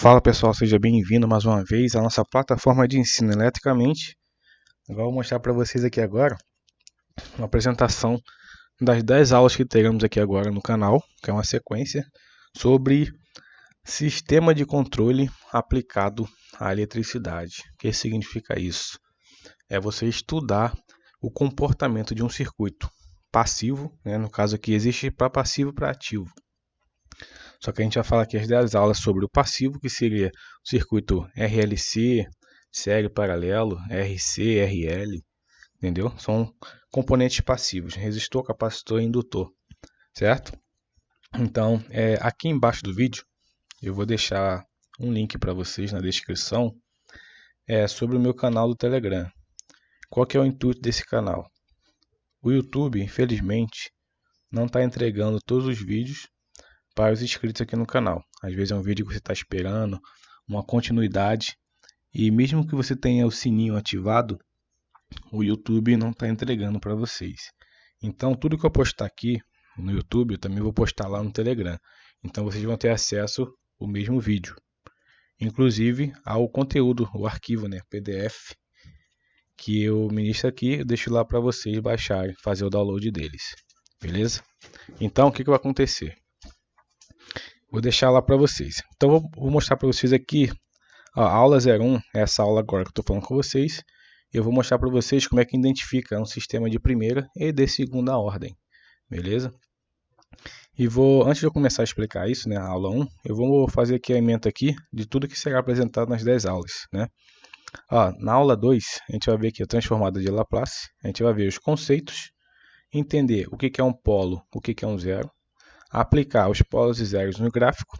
Fala pessoal, seja bem-vindo mais uma vez à nossa plataforma de ensino eletricamente. Vou mostrar para vocês aqui agora uma apresentação das 10 aulas que teremos aqui agora no canal, que é uma sequência sobre sistema de controle aplicado à eletricidade. O que significa isso? É você estudar o comportamento de um circuito passivo, no caso aqui existe para passivo e para ativo. Só que a gente vai falar aqui as 10 aulas sobre o passivo, que seria o circuito RLC, série paralelo, RC, RL, entendeu? São componentes passivos, resistor, capacitor e indutor, certo? Então, aqui embaixo do vídeo, eu vou deixar um link para vocês na descrição sobre o meu canal do Telegram. Qual que é o intuito desse canal? O YouTube, infelizmente, não está entregando todos os vídeos para os inscritos aqui no canal. Às vezes é um vídeo que você está esperando, uma continuidade, e mesmo que você tenha o sininho ativado, o YouTube não está entregando para vocês. Então, tudo que eu postar aqui no YouTube, eu também vou postar lá no Telegram. Então, vocês vão ter acesso ao mesmo vídeo. Inclusive ao conteúdo, o arquivo, PDF, que eu ministro aqui, eu deixo lá para vocês baixarem, fazer o download deles. Beleza? Então, o que vai acontecer? Vou deixar lá para vocês. Então, vou mostrar para vocês aqui a aula 01, essa aula agora que eu estou falando com vocês. Eu vou mostrar para vocês como é que identifica um sistema de primeira e de segunda ordem. Beleza? E antes de eu começar a explicar isso, a aula 1, eu vou fazer aqui a ementa aqui de tudo que será apresentado nas 10 aulas. Na aula 2, a gente vai ver aqui a transformada de Laplace. A gente vai ver os conceitos, entender o que é um polo, o que é um zero, aplicar os polos e zeros no gráfico,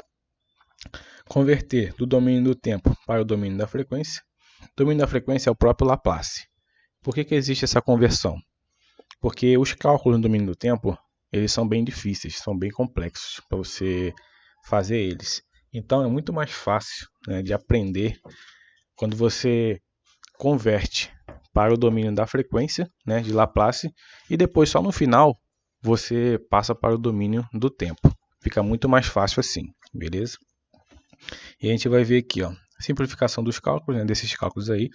converter do domínio do tempo para o domínio da frequência. O domínio da frequência é o próprio Laplace. Por que existe essa conversão? Porque os cálculos no domínio do tempo, eles são bem difíceis, são bem complexos para você fazer eles. Então é muito mais fácil de aprender quando você converte para o domínio da frequência, de Laplace, e depois só no final você passa para o domínio do tempo. Fica muito mais fácil assim, beleza? E a gente vai ver aqui, simplificação dos cálculos, desses cálculos aí.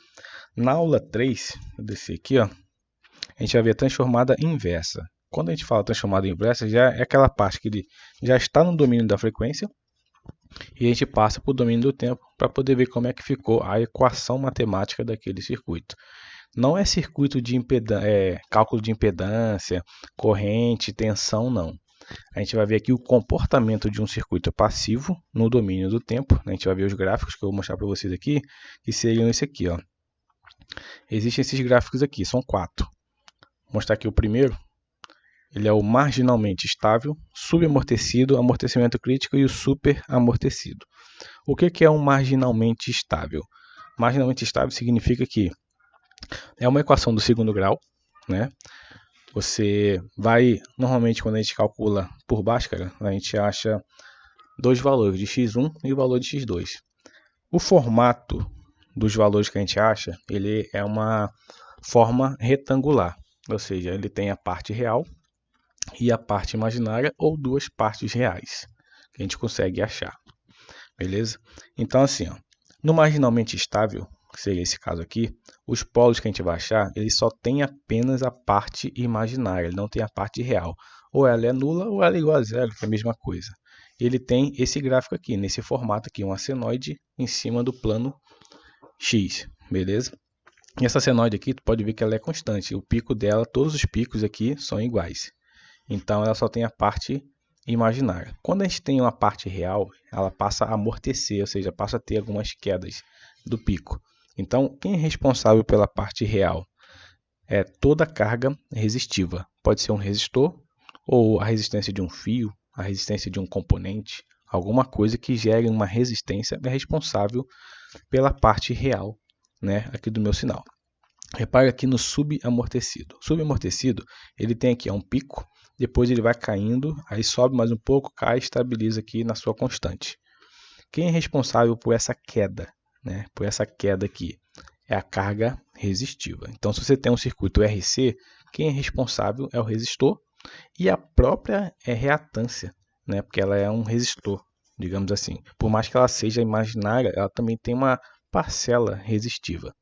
Na aula 3, vou descer aqui, a gente vai ver a transformada inversa. Quando a gente fala transformada inversa, já é aquela parte que ele já está no domínio da frequência e a gente passa para o domínio do tempo para poder ver como é que ficou a equação matemática daquele circuito. Não é circuito de cálculo de impedância, corrente, tensão, não. A gente vai ver aqui o comportamento de um circuito passivo no domínio do tempo. A gente vai ver os gráficos que eu vou mostrar para vocês aqui, que seriam esse aqui. Existem esses gráficos aqui, são 4. Vou mostrar aqui o primeiro. Ele é o marginalmente estável, subamortecido, amortecimento crítico e o superamortecido. O que é um marginalmente estável? Marginalmente estável significa que é uma equação do segundo grau, Você vai, normalmente quando a gente calcula por Bhaskara, a gente acha dois valores, de x1 e o valor de x2. O formato dos valores que a gente acha, ele é uma forma retangular, ou seja, ele tem a parte real e a parte imaginária, ou duas partes reais, que a gente consegue achar, beleza? Então assim, no marginalmente estável, que seria esse caso aqui, os polos que a gente vai achar, ele só tem apenas a parte imaginária, ele não tem a parte real. Ou ela é nula ou ela é igual a zero, que é a mesma coisa. Ele tem esse gráfico aqui, nesse formato aqui, uma senoide em cima do plano X, beleza? E essa senoide aqui, tu pode ver que ela é constante. O pico dela, todos os picos aqui são iguais. Então, ela só tem a parte imaginária. Quando a gente tem uma parte real, ela passa a amortecer, ou seja, passa a ter algumas quedas do pico. Então, quem é responsável pela parte real? É toda a carga resistiva. Pode ser um resistor, ou a resistência de um fio, a resistência de um componente, alguma coisa que gere uma resistência é responsável pela parte real, aqui do meu sinal. Repare aqui no subamortecido. Subamortecido, ele tem aqui um pico, depois ele vai caindo, aí sobe mais um pouco, cai e estabiliza aqui na sua constante. Quem é responsável por essa queda? Por essa queda aqui é a carga resistiva. Então, se você tem um circuito RC, quem é responsável é o resistor e a própria reatância, porque ela é um resistor, digamos assim. Por mais que ela seja imaginária, ela também tem uma parcela resistiva.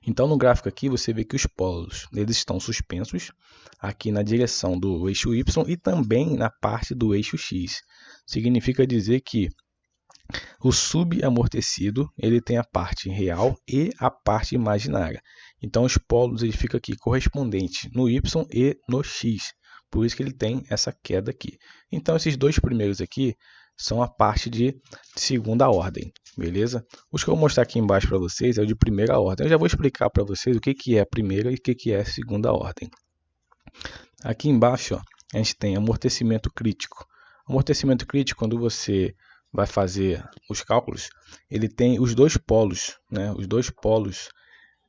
Então no gráfico aqui você vê que os polos eles estão suspensos aqui na direção do eixo Y e também na parte do eixo X. Significa dizer que o subamortecido ele tem a parte real e a parte imaginária. Então os polos ele fica aqui correspondente no Y e no X. Por isso que ele tem essa queda aqui. Então esses dois primeiros aqui são a parte de segunda ordem, beleza? Os que eu vou mostrar aqui embaixo para vocês é o de primeira ordem. Eu já vou explicar para vocês o que é a primeira e o que é a segunda ordem. Aqui embaixo ó, a gente tem amortecimento crítico. Amortecimento crítico, quando você vai fazer os cálculos, ele tem os dois polos, né? Os dois polos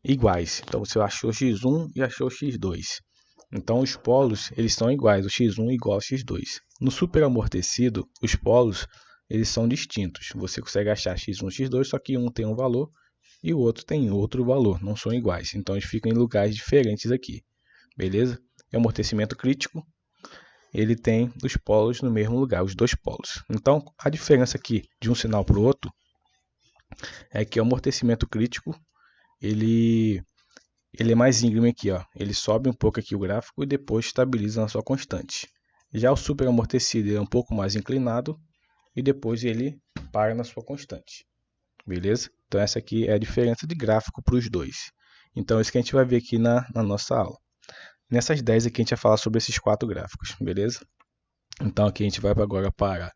iguais. Então você achou x1 e achou x2. Então os polos eles são iguais, o x1 igual ao x2. No superamortecido, os polos eles são distintos. Você consegue achar x1 e x2, só que um tem um valor e o outro tem outro valor, não são iguais. Então eles ficam em lugares diferentes aqui. Beleza? E o amortecimento crítico, ele tem os polos no mesmo lugar, os dois polos. Então a diferença aqui de um sinal para o outro é que o amortecimento crítico ele é mais íngreme aqui, ó. Ele sobe um pouco aqui o gráfico e depois estabiliza na sua constante. Já o superamortecido é um pouco mais inclinado e depois ele para na sua constante. Beleza? Então essa aqui é a diferença de gráfico para os dois. Então isso que a gente vai ver aqui na nossa aula. Nessas 10 aqui a gente vai falar sobre esses 4 gráficos, beleza? Então aqui a gente vai agora para a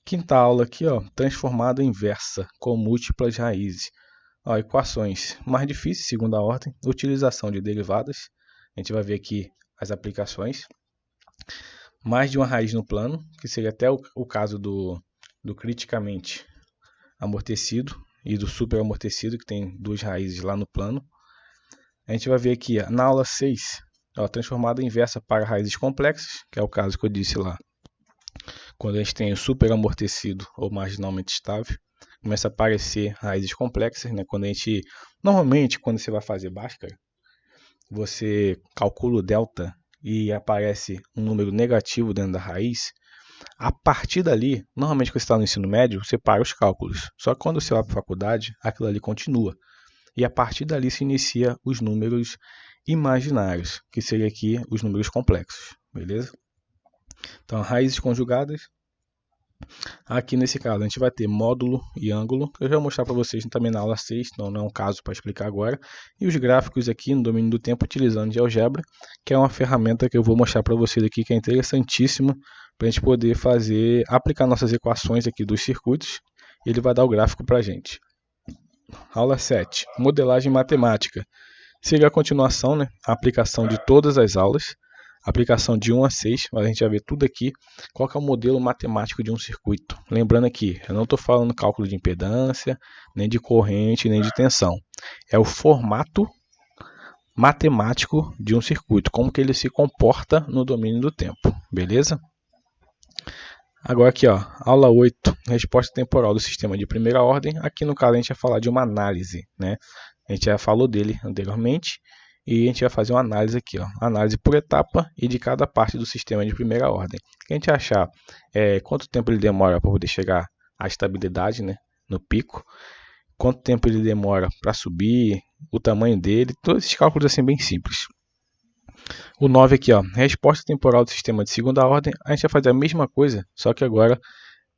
quinta aula aqui, ó, transformada inversa com múltiplas raízes. Ó, equações mais difíceis, segunda ordem, utilização de derivadas. A gente vai ver aqui as aplicações. Mais de uma raiz no plano, que seria até o caso do criticamente amortecido e do superamortecido, que tem duas raízes lá no plano. A gente vai ver aqui na aula 6, ó, transformada inversa para raízes complexas, que é o caso que eu disse lá. Quando a gente tem o superamortecido ou marginalmente estável, começa a aparecer raízes complexas, né? Normalmente, quando você vai fazer Bhaskara, você calcula o delta e aparece um número negativo dentro da raiz. A partir dali, normalmente quando você está no ensino médio, você para os cálculos. Só que quando você vai para a faculdade, aquilo ali continua. E a partir dali se inicia os números imaginários, que seria aqui os números complexos, beleza? Então, raízes conjugadas. Aqui nesse caso a gente vai ter módulo e ângulo, que eu já vou mostrar para vocês também na aula 6, então não é um caso para explicar agora. E os gráficos aqui no domínio do tempo utilizando GeoGebra, que é uma ferramenta que eu vou mostrar para vocês aqui, que é interessantíssima para a gente poder aplicar nossas equações aqui dos circuitos, e ele vai dar o gráfico para a gente. Aula 7, modelagem matemática. Seria a continuação, né? A aplicação de todas as aulas. Aplicação de 1 a 6, mas a gente vai ver tudo aqui, qual que é o modelo matemático de um circuito. Lembrando aqui, eu não estou falando cálculo de impedância, nem de corrente, nem de tensão. É o formato matemático de um circuito, como que ele se comporta no domínio do tempo, beleza? Agora aqui, ó, aula 8, resposta temporal do sistema de primeira ordem. Aqui no caso a gente vai falar de uma análise, né? A gente já falou dele anteriormente. E a gente vai fazer uma análise aqui, ó, análise por etapa e de cada parte do sistema de primeira ordem. Que a gente achar quanto tempo ele demora para poder chegar à estabilidade, né, no pico, quanto tempo ele demora para subir, o tamanho dele, todos esses cálculos assim bem simples. O 9 aqui, ó, resposta temporal do sistema de segunda ordem. A gente vai fazer a mesma coisa, só que agora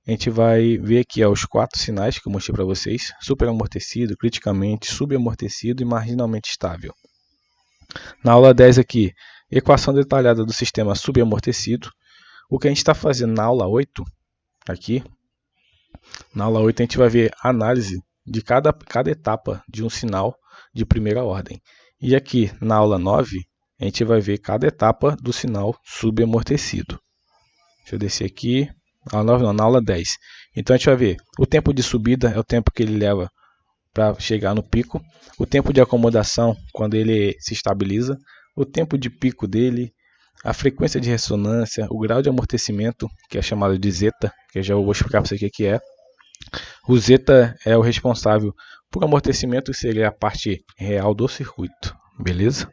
a gente vai ver aqui ó, os 4 sinais que eu mostrei para vocês: superamortecido, criticamente, subamortecido e marginalmente estável. Na aula 10 aqui, equação detalhada do sistema subamortecido. O que a gente está fazendo na aula 8, aqui, na aula 8 a gente vai ver a análise de cada etapa de um sinal de primeira ordem. E aqui, na aula 9, a gente vai ver cada etapa do sinal subamortecido. Deixa eu descer aqui, na aula 9 não, na aula 10. Então a gente vai ver o tempo de subida é o tempo que ele leva para chegar no pico, o tempo de acomodação quando ele se estabiliza, o tempo de pico dele, a frequência de ressonância, o grau de amortecimento, que é chamado de zeta, que eu já vou explicar para você o que é. O zeta é o responsável por amortecimento, que seria a parte real do circuito, beleza?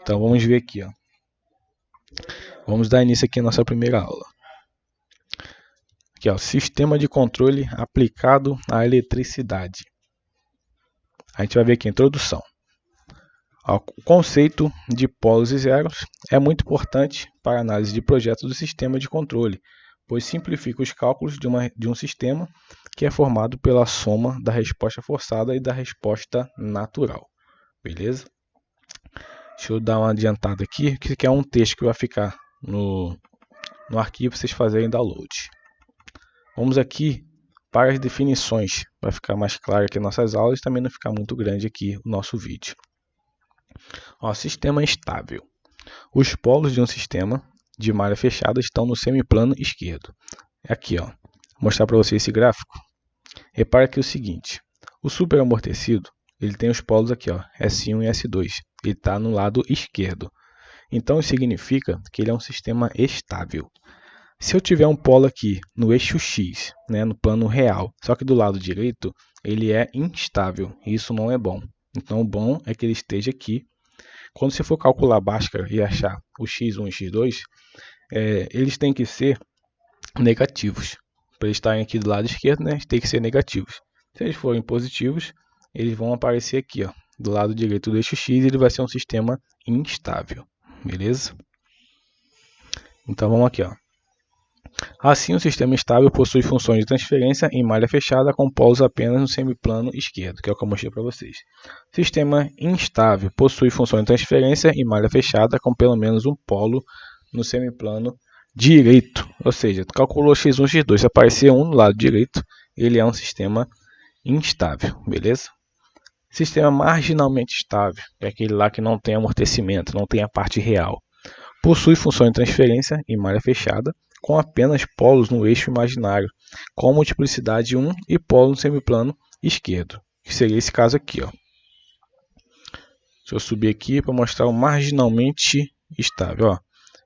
Então vamos ver aqui, ó. Vamos dar início aqui à nossa primeira aula. Aqui, ó, sistema de controle aplicado à eletricidade. A gente vai ver aqui a introdução. O conceito de polos e zeros é muito importante para a análise de projetos do sistema de controle, pois simplifica os cálculos de um sistema que é formado pela soma da resposta forçada e da resposta natural. Beleza? Deixa eu dar uma adiantada aqui, que aqui é um texto que vai ficar no arquivo para vocês fazerem download. Vamos aqui para as definições, para ficar mais claro aqui nossas aulas e também não ficar muito grande aqui o nosso vídeo. Ó, sistema estável. Os polos de um sistema de malha fechada estão no semiplano esquerdo. Aqui, ó, vou mostrar para vocês esse gráfico. Repara aqui o seguinte: o superamortecido ele tem os polos aqui, ó, S1 e S2. Ele está no lado esquerdo. Então isso significa que ele é um sistema estável. Se eu tiver um polo aqui no eixo X, né, no plano real, só que do lado direito ele é instável. E isso não é bom. Então o bom é que ele esteja aqui. Quando você for calcular Bhaskara e achar o x1 e x2, eles têm que ser negativos. Para eles estarem aqui do lado esquerdo, né, eles têm que ser negativos. Se eles forem positivos, eles vão aparecer aqui, ó, do lado direito do eixo x, e ele vai ser um sistema instável. Beleza? Então vamos aqui, ó. Assim, o sistema estável possui funções de transferência em malha fechada com polos apenas no semiplano esquerdo, que é o que eu mostrei para vocês. Sistema instável possui funções de transferência em malha fechada com pelo menos um polo no semiplano direito. Ou seja, tu calculou x1, x2, se aparecer um no lado direito, ele é um sistema instável, beleza? Sistema marginalmente estável, é aquele lá que não tem amortecimento, não tem a parte real. Possui função de transferência em malha fechada com apenas polos no eixo imaginário, com multiplicidade 1 e polo no semiplano esquerdo, que seria esse caso aqui, ó. Deixa eu subir aqui para mostrar o marginalmente estável, ó.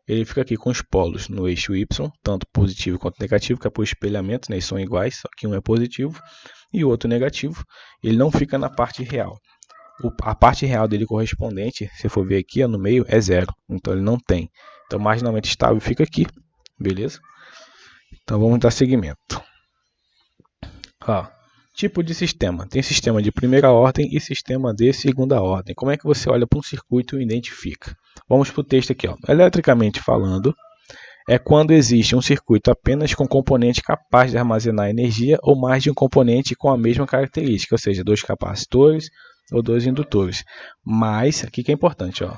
Ele fica aqui com os polos no eixo Y, tanto positivo quanto negativo, que é por espelhamento, né? Eles são iguais, só que um é positivo e o outro negativo. Ele não fica na parte real. A parte real dele correspondente, se for ver aqui, ó, no meio, é zero. Então ele não tem. Então marginalmente estável fica aqui. Beleza? Então vamos dar seguimento. Ó, tipo de sistema. Tem sistema de primeira ordem e sistema de segunda ordem. Como é que você olha para um circuito e identifica? Vamos para o texto aqui. Ó. Eletricamente falando, é quando existe um circuito apenas com componente capaz de armazenar energia ou mais de um componente com a mesma característica, ou seja, dois capacitores ou dois indutores. Mas, aqui que é importante, ó,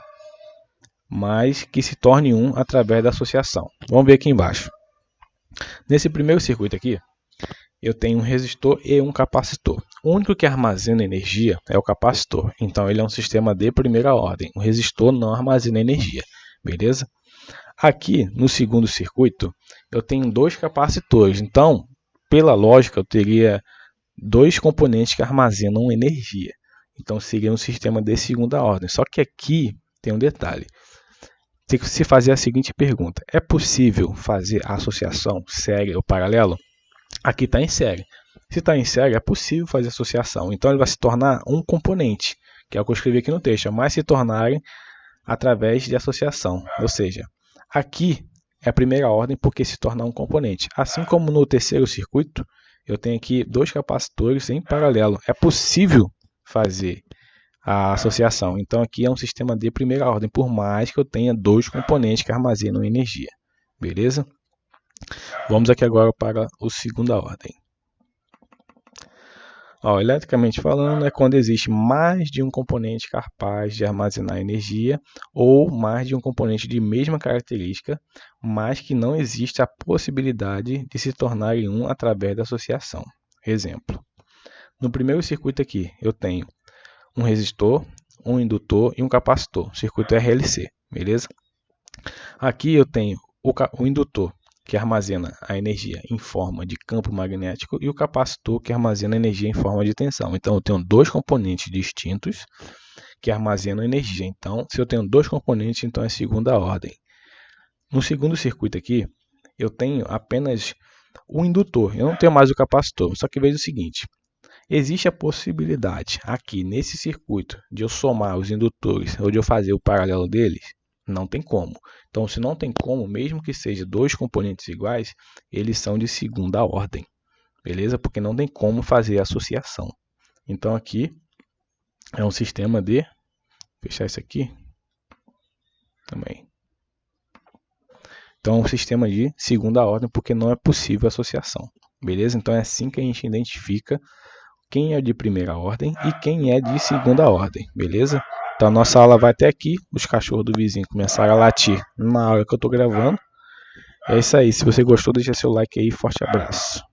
mas que se torne um através da associação. Vamos ver aqui embaixo. Nesse primeiro circuito aqui, eu tenho um resistor e um capacitor. O único que armazena energia é o capacitor. Então, ele é um sistema de primeira ordem. O resistor não armazena energia. Beleza? Aqui, no segundo circuito, eu tenho dois capacitores. Então, pela lógica, eu teria dois componentes que armazenam energia. Então, seria um sistema de segunda ordem. Só que aqui tem um detalhe. Tem que se fazer a seguinte pergunta: é possível fazer a associação série ou paralelo? Aqui está em série. Se está em série, é possível fazer associação. Então ele vai se tornar um componente, que é o que eu escrevi aqui no texto, mas se tornarem através de associação. Ou seja, aqui é a primeira ordem porque se torna um componente. Assim como no terceiro circuito, eu tenho aqui dois capacitores em paralelo. É possível fazer a associação. Então aqui é um sistema de primeira ordem, por mais que eu tenha dois componentes que armazenam energia. Beleza? Vamos aqui agora para a segunda ordem. Ó, eletricamente falando, é quando existe mais de um componente capaz de armazenar energia ou mais de um componente de mesma característica, mas que não existe a possibilidade de se tornarem um através da associação. Exemplo. No primeiro circuito aqui, eu tenho um resistor, um indutor e um capacitor. Circuito RLC, beleza? Aqui eu tenho o indutor, que armazena a energia em forma de campo magnético, e o capacitor, que armazena a energia em forma de tensão. Então, eu tenho dois componentes distintos que armazenam energia. Então, se eu tenho dois componentes, então é segunda ordem. No segundo circuito aqui, eu tenho apenas o indutor. Eu não tenho mais o capacitor. Só que veja o seguinte. Existe a possibilidade aqui nesse circuito de eu somar os indutores ou de eu fazer o paralelo deles? Não tem como. Então, se não tem como, mesmo que seja dois componentes iguais, eles são de segunda ordem. Beleza? Porque não tem como fazer associação. Então, aqui é um sistema de... fechar isso aqui também. Então, é um sistema de segunda ordem, porque não é possível associação. Beleza? Então, é assim que a gente identifica quem é de primeira ordem e quem é de segunda ordem. Beleza? Então, a nossa aula vai até aqui. Os cachorros do vizinho começaram a latir na hora que eu estou gravando. É isso aí. Se você gostou, deixa seu like aí. Forte abraço.